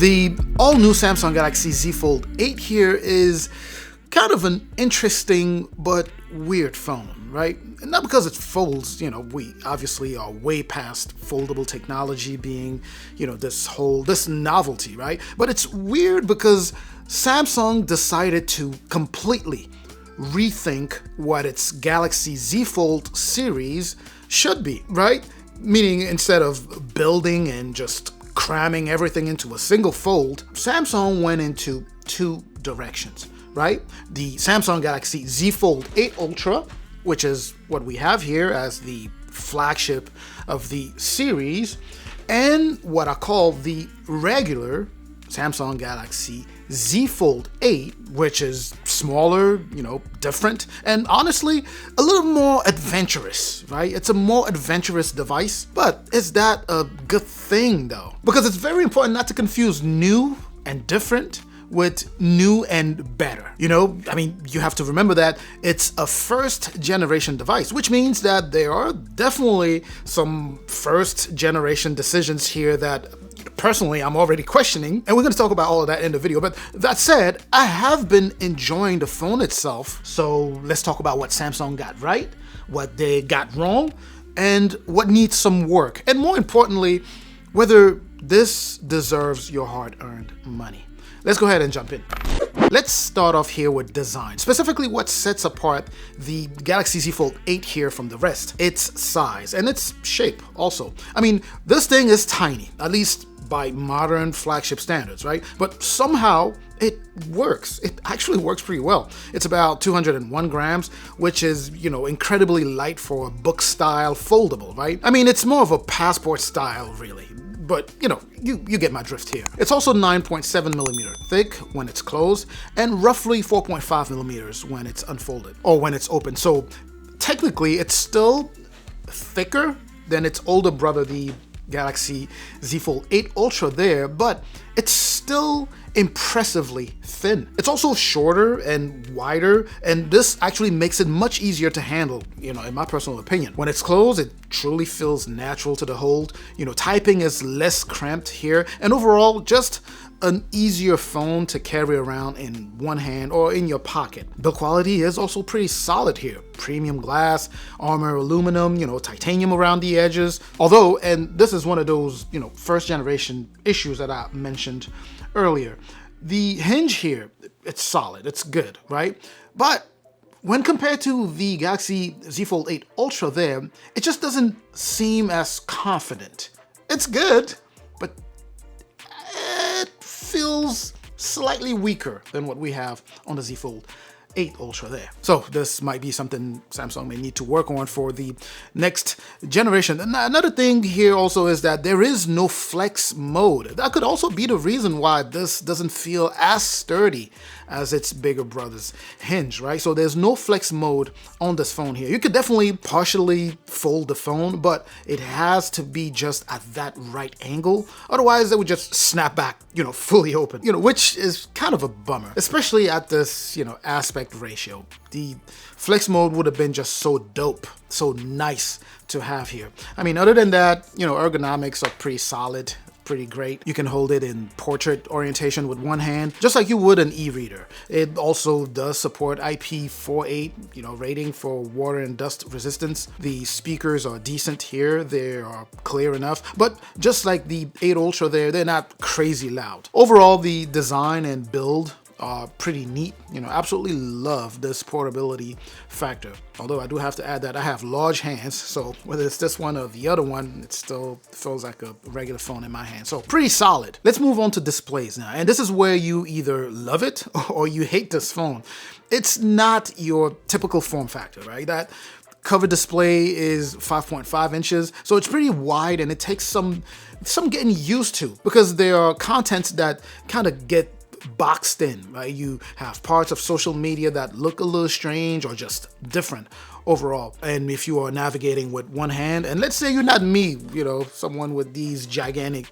The all-new Samsung Galaxy Z Fold 8 here is kind of an interesting but weird phone, right? Not because it folds, we obviously are way past foldable technology being, this novelty, right? But it's weird because Samsung decided to completely rethink what its Galaxy Z Fold series should be, right? Meaning instead of building and just cramming everything into a single fold, Samsung went into two directions, right? The Samsung Galaxy Z Fold 8 Ultra, which is what we have here as the flagship of the series, and what I call the regular Samsung Galaxy Z Fold 8, which is smaller, different, and honestly, a little more adventurous, right? It's a more adventurous device, but is that a good thing though? Because it's very important not to confuse new and different with new and better. You have to remember that it's a first generation device, which means that there are definitely some first generation decisions here that personally I'm already questioning, and we're going to talk about all of that in the video. But that said, I have been enjoying the phone itself, so let's talk about what Samsung got right, what they got wrong, and what needs some work, and more importantly, whether this deserves your hard-earned money. Let's go ahead and jump in. Let's start off here with design, specifically what sets apart the Galaxy Z Fold 8 here from the rest. Its size and its shape also. This thing is tiny, at least by modern flagship standards, right? But somehow it works. It actually works pretty well. It's about 201 grams, which is, incredibly light for a book style foldable, right? It's more of a passport style, really. But, you get my drift here. It's also 9.7 millimeter thick when it's closed and roughly 4.5 millimeters when it's unfolded or when it's open. So technically it's still thicker than its older brother, the Galaxy Z Fold 8 Ultra there, but it's still impressively thin. It's also shorter and wider, and this actually makes it much easier to handle, in my personal opinion. When it's closed, it truly feels natural to the hold. Typing is less cramped here, and overall, just an easier phone to carry around in one hand or in your pocket. Build quality is also pretty solid here. Premium glass, armor aluminum, titanium around the edges. Although, and this is one of those, first generation issues that I mentioned earlier, the hinge here, it's solid, it's good, right? But when compared to the Galaxy Z Fold 8 Ultra there, it just doesn't seem as confident. It's good, but it feels slightly weaker than what we have on the Z Fold 8 Ultra there. So this might be something Samsung may need to work on for the next generation. And another thing here also is that there is no flex mode. That could also be the reason why this doesn't feel as sturdy as its bigger brother's hinge, right? So there's no flex mode on this phone here. You could definitely partially fold the phone, but it has to be just at that right angle. Otherwise, it would just snap back, fully open, which is kind of a bummer, especially at this, aspect ratio. The flex mode would have been just so dope, so nice to have here. Other than that, ergonomics are pretty solid, pretty great. You can hold it in portrait orientation with one hand, just like you would an e-reader. It also does support IP48, rating for water and dust resistance. The speakers are decent here. They are clear enough, but just like the 8 Ultra there, they're not crazy loud. Overall, the design and build are pretty neat. Absolutely love this portability factor. Although I do have to add that I have large hands, so whether it's this one or the other one, it still feels like a regular phone in my hand. So pretty solid. Let's move on to displays now. And this is where you either love it or you hate this phone. It's not your typical form factor, right? That cover display is 5.5 inches, so it's pretty wide and it takes some getting used to because there are contents that kind of get boxed in, right? You have parts of social media that look a little strange or just different overall. And if you are navigating with one hand, and let's say you're not me, someone with these gigantic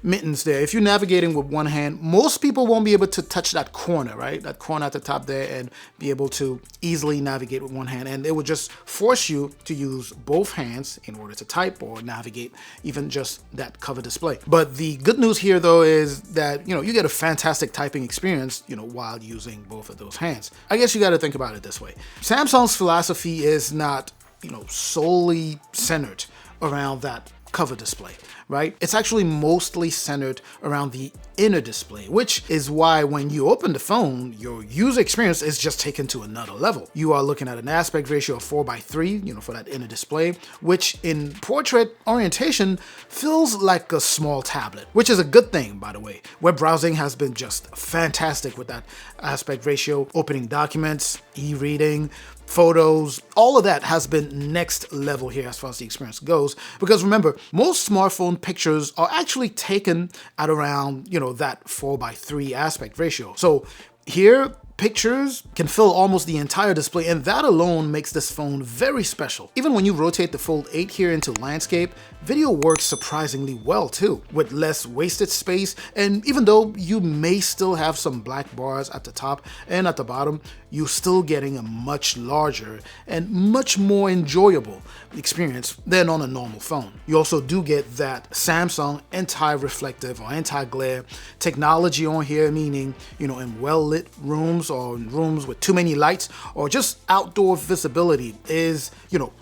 mittens there. If you're navigating with one hand, most people won't be able to touch that corner, right? That corner at the top there, and be able to easily navigate with one hand. And it would just force you to use both hands in order to type or navigate even just that cover display. But the good news here though is that, you get a fantastic typing experience, while using both of those hands. I guess you got to think about it this way. Samsung's philosophy is not, solely centered around that cover display, right? It's actually mostly centered around the inner display, which is why when you open the phone, your user experience is just taken to another level. You are looking at an aspect ratio of 4:3, for that inner display, which in portrait orientation feels like a small tablet, which is a good thing, by the way. Web browsing has been just fantastic with that aspect ratio, opening documents, e-reading, photos, all of that has been next level here as far as the experience goes. Because remember, most smartphone pictures are actually taken at around, that 4:3 aspect ratio. So here, pictures can fill almost the entire display, and that alone makes this phone very special. Even when you rotate the Fold 8 here into landscape, video works surprisingly well too, with less wasted space. And even though you may still have some black bars at the top and at the bottom, you're still getting a much larger and much more enjoyable experience than on a normal phone. You also do get that Samsung anti-reflective or anti-glare technology on here, meaning, in well-lit rooms or in rooms with too many lights or just outdoor visibility is,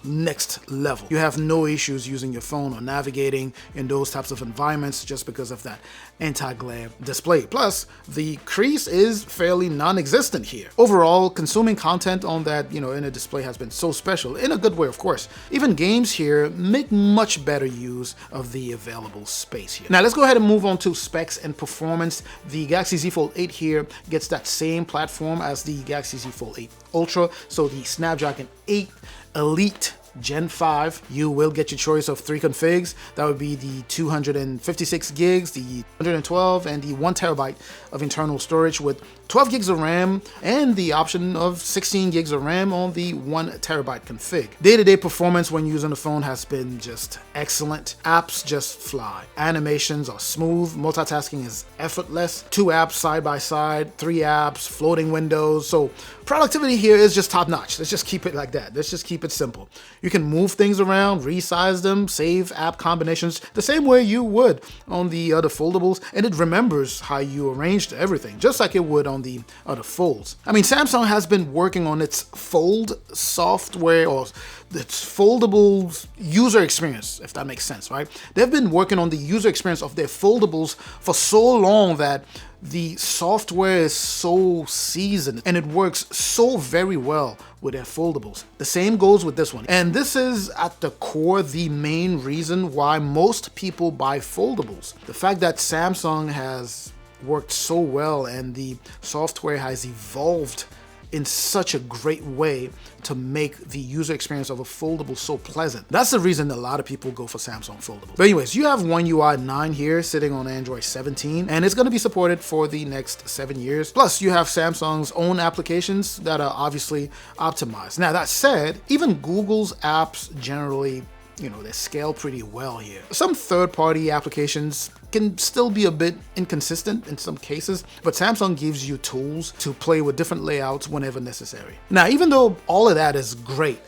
next level. You have no issues using your phone or navigating in those types of environments just because of that anti-glare display. Plus, the crease is fairly non-existent here. Overall, consuming content on that, inner display has been so special, in a good way, of course. Even games here make much better use of the available space here. Now, let's go ahead and move on to specs and performance. The Galaxy Z Fold 8 here gets that same platform as the Galaxy Z Fold 8 Ultra, so the Snapdragon 8 Elite Gen 5. You will get your choice of 3 configs. That would be the 256 gigs, the 112, and the 1 terabyte of internal storage with 12 gigs of RAM and the option of 16 gigs of RAM on the 1 terabyte config. Day-to-day performance when using the phone has been just excellent. Apps just fly. Animations are smooth. Multitasking is effortless. 2 apps side by side, 3 apps, floating windows. So productivity here is just top notch. Let's just keep it like that. Let's just keep it simple. You can move things around, resize them, save app combinations the same way you would on the other foldables, and it remembers how you arranged everything, just like it would on the other folds. I mean, Samsung has been working on its Fold software or its foldable user experience, if that makes sense, right? They've been working on the user experience of their foldables for so long that the software is so seasoned and it works so very well with their foldables. The same goes with this one. And this is at the core the main reason why most people buy foldables. The fact that Samsung has worked so well and the software has evolved in such a great way to make the user experience of a foldable so pleasant. That's the reason a lot of people go for Samsung foldables. But anyways, you have One UI 9 here sitting on Android 17, and it's going to be supported for the next 7 years. Plus, you have Samsung's own applications that are obviously optimized. Now, that said, even Google's apps generally, they scale pretty well here. Some third-party applications can still be a bit inconsistent in some cases, but Samsung gives you tools to play with different layouts whenever necessary. Now, even though all of that is great,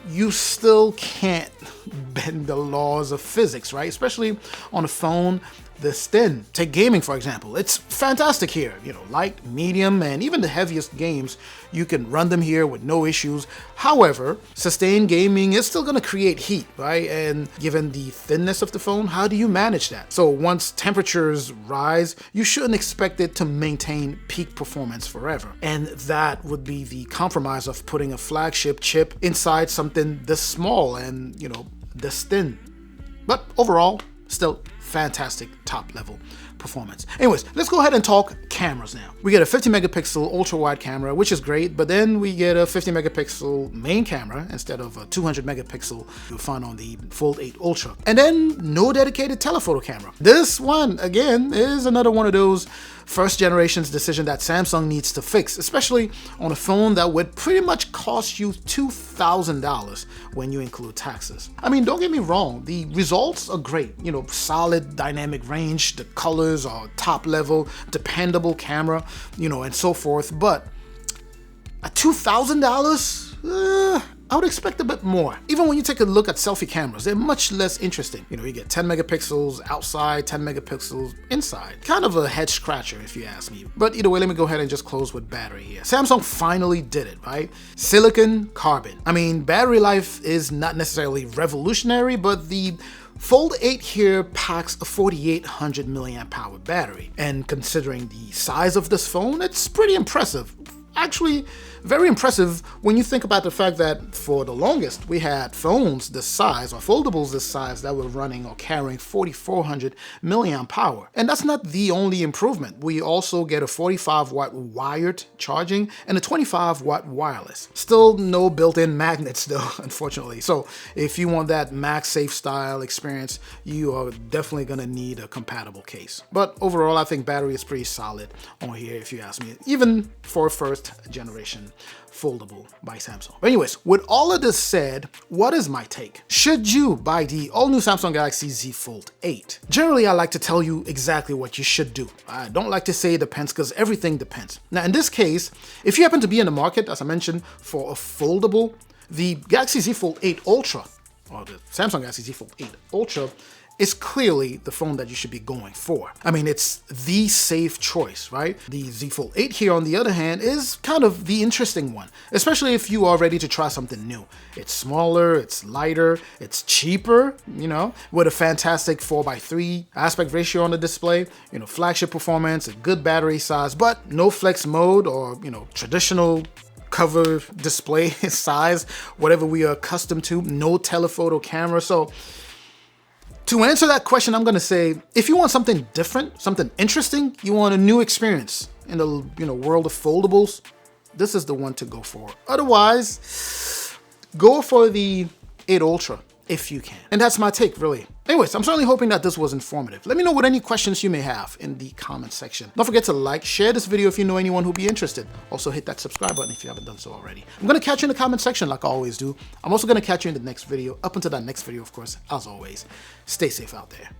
you still can't bend the laws of physics, right? Especially on a phone this thin. Take gaming, for example. It's fantastic here. Light, medium, and even the heaviest games, you can run them here with no issues. However, sustained gaming is still going to create heat, right? And given the thinness of the phone, how do you manage that? So once temperatures rise, you shouldn't expect it to maintain peak performance forever. And that would be the compromise of putting a flagship chip inside something this small and, this thin. But overall, still fantastic top level performance. Anyways, let's go ahead and talk cameras now. We get a 50 megapixel ultra wide camera, which is great, but then we get a 50 megapixel main camera instead of a 200 megapixel you'll find on the Fold 8 Ultra. And then no dedicated telephoto camera. This one, again, is another one of those first generation's decision that Samsung needs to fix, especially on a phone that would pretty much cost you $2,000 when you include taxes. I mean, don't get me wrong, the results are great. You know, solid dynamic range, the colors are top level, dependable camera, you know, and so forth. But at $2,000, I would expect a bit more. Even when you take a look at selfie cameras, they're much less interesting. You know, you get 10 megapixels outside, 10 megapixels inside. Kind of a head scratcher if you ask me. But either way, let me go ahead and just close with battery here. Samsung finally did it, right? Silicon carbon. I mean, battery life is not necessarily revolutionary, but the Fold 8 here packs a 4800 milliamp hour battery. And considering the size of this phone, it's pretty impressive. Actually, very impressive when you think about the fact that for the longest we had phones this size or foldables this size that were running or carrying 4400 milliamp power. And that's not the only improvement. We also get a 45 watt wired charging and a 25 watt wireless. Still no built-in magnets though, unfortunately. So if you want that MagSafe style experience, you are definitely gonna need a compatible case. But overall, I think battery is pretty solid on here if you ask me, even for a first generation foldable by Samsung. But anyways, with all of this said, what is my take? Should you buy the all-new Samsung Galaxy Z Fold 8? Generally, I like to tell you exactly what you should do. I don't like to say it depends because everything depends. Now, in this case, if you happen to be in the market, as I mentioned, for a foldable, the Galaxy Z Fold 8 Ultra, or the Samsung Galaxy Z Fold 8 Ultra, is clearly the phone that you should be going for. I mean, it's the safe choice, right? The Z Fold 8 here, on the other hand, is kind of the interesting one, especially if you are ready to try something new. It's smaller, it's lighter, it's cheaper, you know, with a fantastic 4:3 aspect ratio on the display, you know, flagship performance, a good battery size, but no flex mode or, you know, traditional cover display size, whatever we are accustomed to, no telephoto camera. So to answer that question, I'm gonna say, if you want something different, something interesting, you want a new experience in the world of foldables, this is the one to go for. Otherwise, go for the 8 Ultra if you can. And that's my take, really. Anyways, I'm certainly hoping that this was informative. Let me know what any questions you may have in the comment section. Don't forget to like, share this video if you know anyone who'd be interested. Also hit that subscribe button if you haven't done so already. I'm gonna catch you in the comment section like I always do. I'm also gonna catch you in the next video. Up until that next video, of course, as always, stay safe out there.